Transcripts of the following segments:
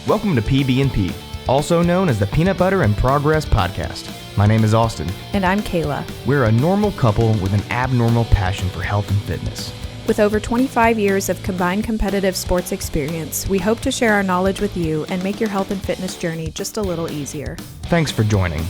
Welcome to PBNP, also known as the Peanut Butter and Progress Podcast. My name is Austin. And I'm Kayla. We're a normal couple with an abnormal passion for health and fitness. With over 25 years of combined competitive sports experience, we hope to share our knowledge with you and make your health and fitness journey just a little easier. Thanks for joining.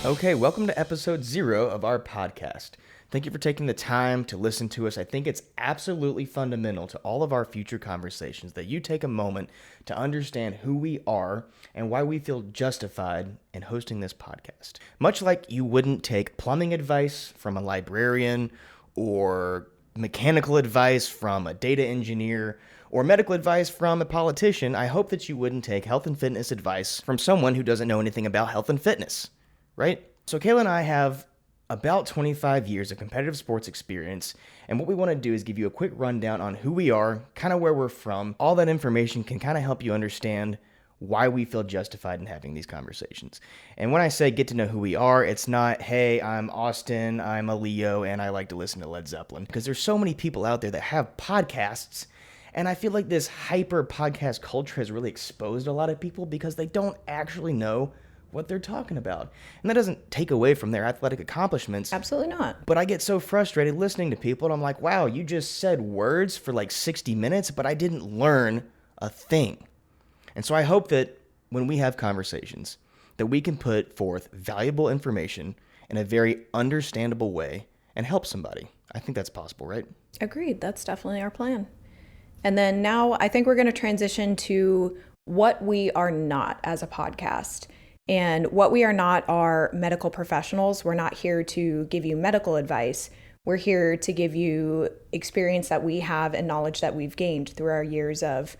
Okay, welcome to episode 0 of our podcast. Thank you for taking the time to listen to us. I think it's absolutely fundamental to all of our future conversations that you take a moment to understand who we are and why we feel justified in hosting this podcast. Much like you wouldn't take plumbing advice from a librarian or mechanical advice from a data engineer or medical advice from a politician, I hope that you wouldn't take health and fitness advice from someone who doesn't know anything about health and fitness, right? So Kayla and I have about 25 years of competitive sports experience, and what we want to do is give you a quick rundown on who we are, kind of where we're from. All that information can kind of help you understand why we feel justified in having these conversations. And when I say get to know who we are, it's not, hey, I'm Austin, I'm a Leo, and I like to listen to Led Zeppelin. Because there's so many people out there that have podcasts, and I feel like this hyper podcast culture has really exposed a lot of people because they don't actually know what they're talking about. And that doesn't take away from their athletic accomplishments. Absolutely not. But I get so frustrated listening to people, and I'm like, wow, you just said words for like 60 minutes, but I didn't learn a thing. And so I hope that when we have conversations, that we can put forth valuable information in a very understandable way and help somebody. I think that's possible, right? Agreed. That's definitely our plan. And then now I think we're going to transition to what we are not as a podcast. And what we are not are medical professionals. We're not here to give you medical advice. We're here to give you experience that we have and knowledge that we've gained through our years of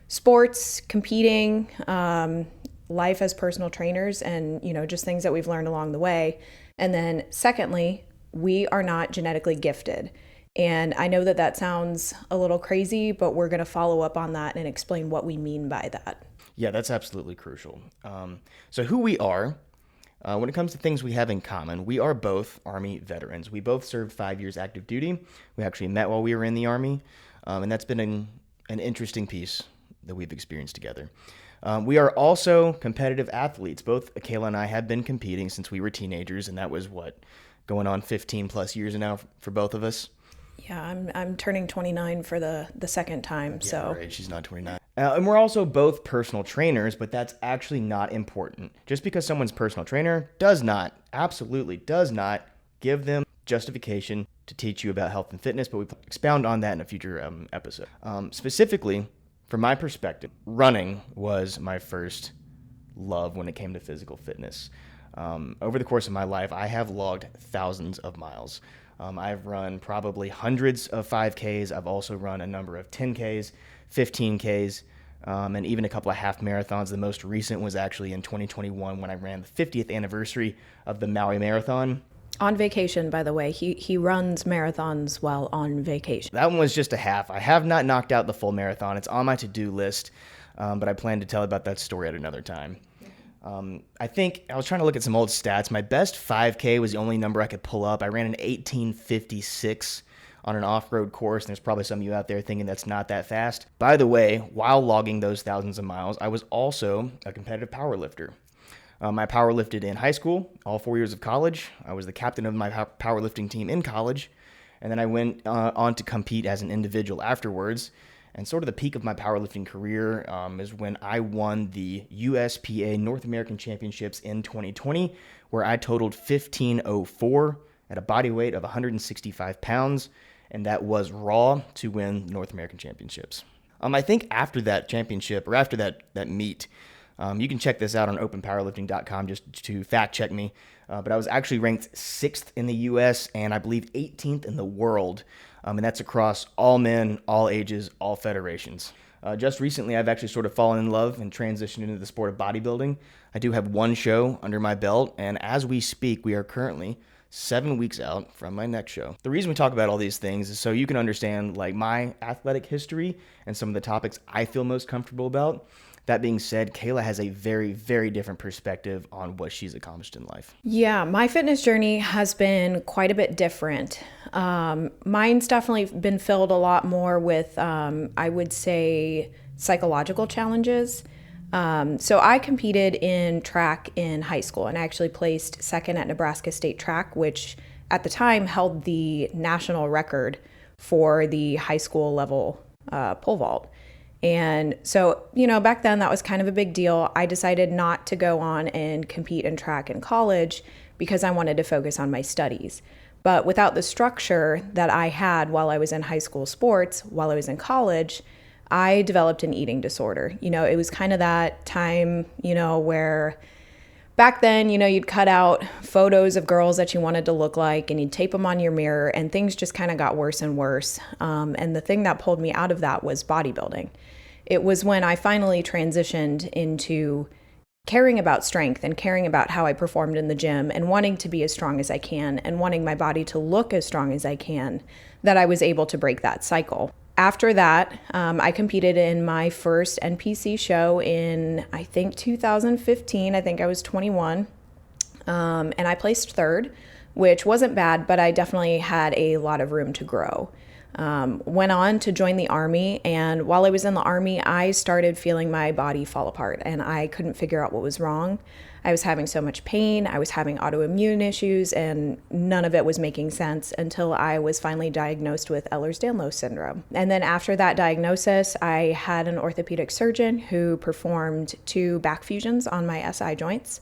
sports, competing, life as personal trainers, and, just things that we've learned along the way. And then secondly, we are not genetically gifted. And I know that sounds a little crazy, but we're going to follow up on that and explain what we mean by that. Yeah, that's absolutely crucial. So who we are, when it comes to things we have in common, we are both Army veterans. We both served 5 years active duty. We actually met while we were in the Army, and that's been an interesting piece that we've experienced together. We are also competitive athletes. Both Kayla and I have been competing since we were teenagers, and that was, going on 15 plus years now for both of us? Yeah, I'm turning 29 for the second time. Yeah, so right. She's not 29. And we're also both personal trainers, but that's actually not important. Just because someone's personal trainer absolutely does not give them justification to teach you about health and fitness, but we expound on that in a future episode. Specifically, from my perspective, running was my first love when it came to physical fitness. Over the course of my life, I have logged thousands of miles. I've run probably hundreds of 5Ks. I've also run a number of 10Ks, 15Ks, and even a couple of half marathons. The most recent was actually in 2021 when I ran the 50th anniversary of the Maui Marathon. On vacation, by the way. He runs marathons while on vacation. That one was just a half. I have not knocked out the full marathon. It's on my to-do list, but I plan to tell about that story at another time. I think I was trying to look at some old stats. My best 5K was the only number I could pull up. I ran an 18:56 on an off-road course, and there's probably some of you out there thinking that's not that fast. By the way, while logging those thousands of miles, I was also a competitive powerlifter. I powerlifted in high school, all 4 years of college. I was the captain of my powerlifting team in college, and then I went on to compete as an individual afterwards. And sort of the peak of my powerlifting career is when I won the USPA North American Championships in 2020, where I totaled 1504 at a body weight of 165 pounds, and that was raw to win North American Championships. I think after that championship, or after that meet, you can check this out on openpowerlifting.com just to fact check me, but I was actually ranked 6th in the U.S. and I believe 18th in the world. And that's across all men, all ages, all federations. Just recently, I've actually sort of fallen in love and transitioned into the sport of bodybuilding. I do have one show under my belt, and as we speak, we are currently 7 weeks out from my next show. The reason we talk about all these things is so you can understand my athletic history and some of the topics I feel most comfortable about. That being said, Kayla has a very, very different perspective on what she's accomplished in life. Yeah, my fitness journey has been quite a bit different. Mine's definitely been filled a lot more with, I would say, psychological challenges. So I competed in track in high school, and I actually placed second at Nebraska State Track, which at the time held the national record for the high school level pole vault. And so, back then that was kind of a big deal. I decided not to go on and compete in track in college because I wanted to focus on my studies. But without the structure that I had while I was in high school sports, while I was in college, I developed an eating disorder. It was kind of that time, where back then, you'd cut out photos of girls that you wanted to look like and you'd tape them on your mirror, and things just kind of got worse and worse. And the thing that pulled me out of that was bodybuilding. It was when I finally transitioned into caring about strength and caring about how I performed in the gym and wanting to be as strong as I can and wanting my body to look as strong as I can, that I was able to break that cycle. After that, I competed in my first NPC show in, I think, 2015. I think I was 21. And I placed third, which wasn't bad, but I definitely had a lot of room to grow. Went on to join the Army, and while I was in the Army, I started feeling my body fall apart, and I couldn't figure out what was wrong. I was having so much pain, I was having autoimmune issues, and none of it was making sense until I was finally diagnosed with Ehlers-Danlos syndrome. And then after that diagnosis, I had an orthopedic surgeon who performed 2 back fusions on my SI joints.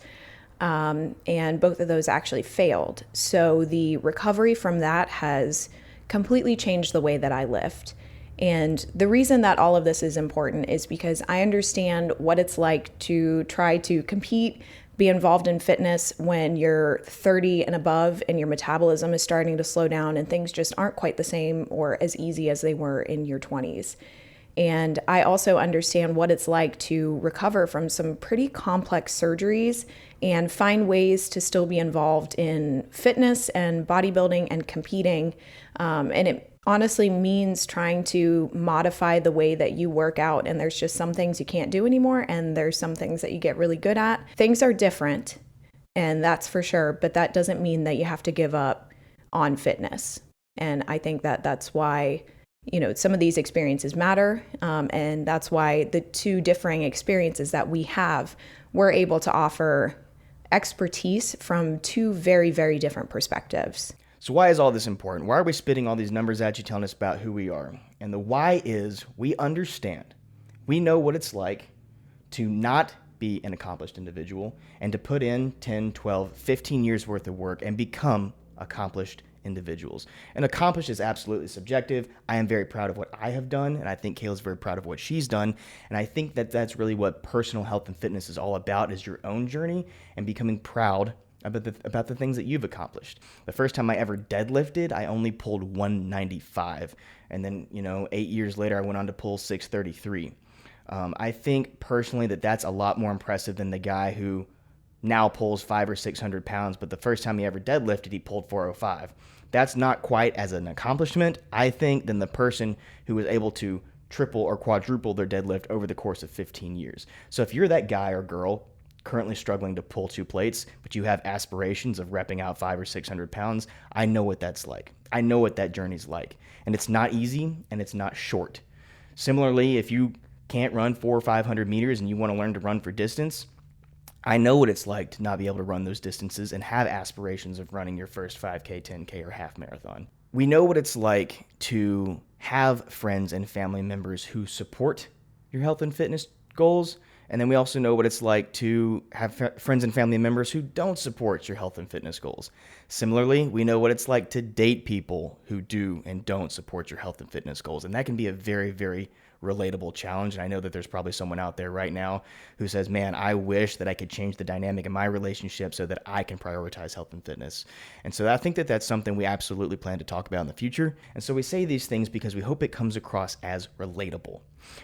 And both of those actually failed. So the recovery from that has completely changed the way that I lift. And the reason that all of this is important is because I understand what it's like to try to compete, be involved in fitness when you're 30 and above and your metabolism is starting to slow down and things just aren't quite the same or as easy as they were in your 20s. And I also understand what it's like to recover from some pretty complex surgeries and find ways to still be involved in fitness and bodybuilding and competing. And it honestly means trying to modify the way that you work out. And there's just some things you can't do anymore, and there's some things that you get really good at. Things are different, and that's for sure, but that doesn't mean that you have to give up on fitness. And I think that that's why some of these experiences matter, and that's why the 2 differing experiences that we have, we're able to offer expertise from 2 very, very different perspectives. So why is all this important? Why are we spitting all these numbers at you, telling us about who we are? And the why is we understand. We know what it's like to not be an accomplished individual and to put in 10, 12, 15 years worth of work and become accomplished individuals. And accomplished is absolutely subjective. I am very proud of what I have done, and I think Kayla's very proud of what she's done. And I think that that's really what personal health and fitness is all about, is your own journey and becoming proud about the things that you've accomplished. The first time I ever deadlifted, I only pulled 195. And then, 8 years later, I went on to pull 633. I think personally that that's a lot more impressive than the guy who now pulls 500 or 600 pounds, but the first time he ever deadlifted, he pulled 405. That's not quite as an accomplishment, I think, than the person who was able to triple or quadruple their deadlift over the course of 15 years. So if you're that guy or girl currently struggling to pull 2 plates, but you have aspirations of repping out 500 or 600 pounds, I know what that's like. I know what that journey's like. And it's not easy, and it's not short. Similarly, if you can't run 400 or 500 meters and you want to learn to run for distance, I know what it's like to not be able to run those distances and have aspirations of running your first 5K, 10K, or half marathon. We know what it's like to have friends and family members who support your health and fitness goals. And then we also know what it's like to have friends and family members who don't support your health and fitness goals. Similarly, we know what it's like to date people who do and don't support your health and fitness goals. And that can be a very, very relatable challenge. And I know that there's probably someone out there right now who says, man, I wish that I could change the dynamic in my relationship so that I can prioritize health and fitness. And so I think that that's something we absolutely plan to talk about in the future. And so we say these things because we hope it comes across as relatable.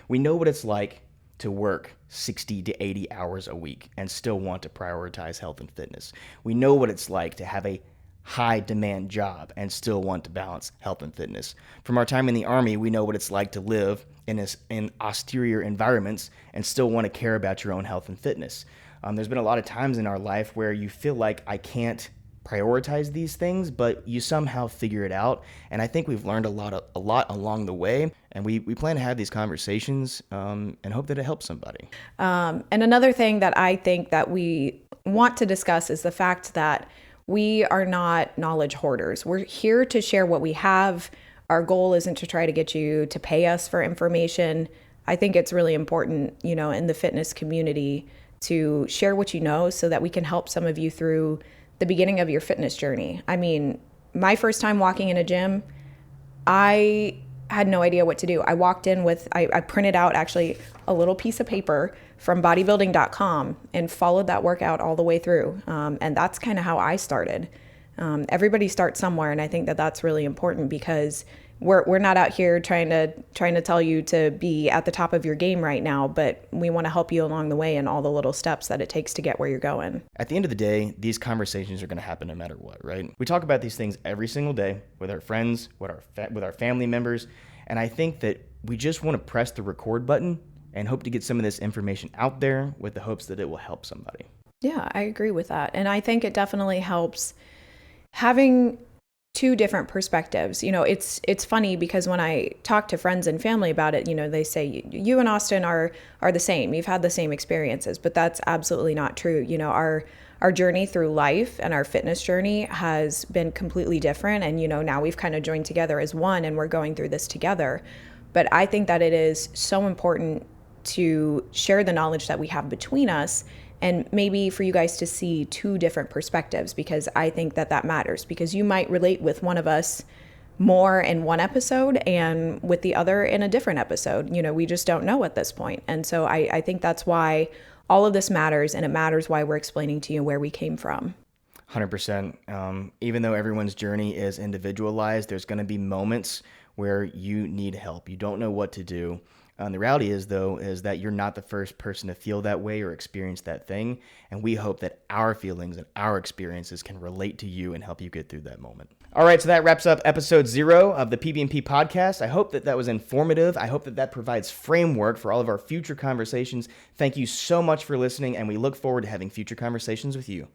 We know what it's like to work 60 to 80 hours a week and still want to prioritize health and fitness. We know what it's like to have a high demand job and still want to balance health and fitness. From our time in the Army, we know what it's like to live in austere environments and still want to care about your own health and fitness. There's been a lot of times in our life where you feel like I can't prioritize these things, but you somehow figure it out. And I think we've learned a lot along the way. And we plan to have these conversations and hope that it helps somebody. And another thing that I think that we want to discuss is the fact that we are not knowledge hoarders. We're here to share what we have. Our goal isn't to try to get you to pay us for information. I think it's really important, in the fitness community to share what you know so that we can help some of you through the beginning of your fitness journey. I mean, my first time walking in a gym, I had no idea what to do. I walked in I printed out actually a little piece of paper from bodybuilding.com and followed that workout all the way through. And that's kind of how I started. Everybody starts somewhere. And I think that that's really important because we're not out here trying to tell you to be at the top of your game right now, but we want to help you along the way in all the little steps that it takes to get where you're going. At the end of the day, these conversations are going to happen no matter what, right? We talk about these things every single day with our friends, with our family members, and I think that we just want to press the record button and hope to get some of this information out there with the hopes that it will help somebody. Yeah, I agree with that. And I think it definitely helps having two different perspectives. It's funny because when I talk to friends and family about it, they say you and Austin are the same. You've had the same experiences, but that's absolutely not true. Our journey through life and our fitness journey has been completely different. And, now we've kind of joined together as one and we're going through this together. But I think that it is so important to share the knowledge that we have between us and maybe for you guys to see two different perspectives, because I think that matters, because you might relate with one of us more in one episode and with the other in a different episode. We just don't know at this point. And so I think that's why all of this matters, and it matters why we're explaining to you where we came from. 100%. Even though everyone's journey is individualized, there's going to be moments where you need help. You don't know what to do. The reality is that you're not the first person to feel that way or experience that thing. And we hope that our feelings and our experiences can relate to you and help you get through that moment. All right, so that wraps up episode 0 of the PBNP podcast. I hope that was informative. I hope that provides framework for all of our future conversations. Thank you so much for listening, and we look forward to having future conversations with you.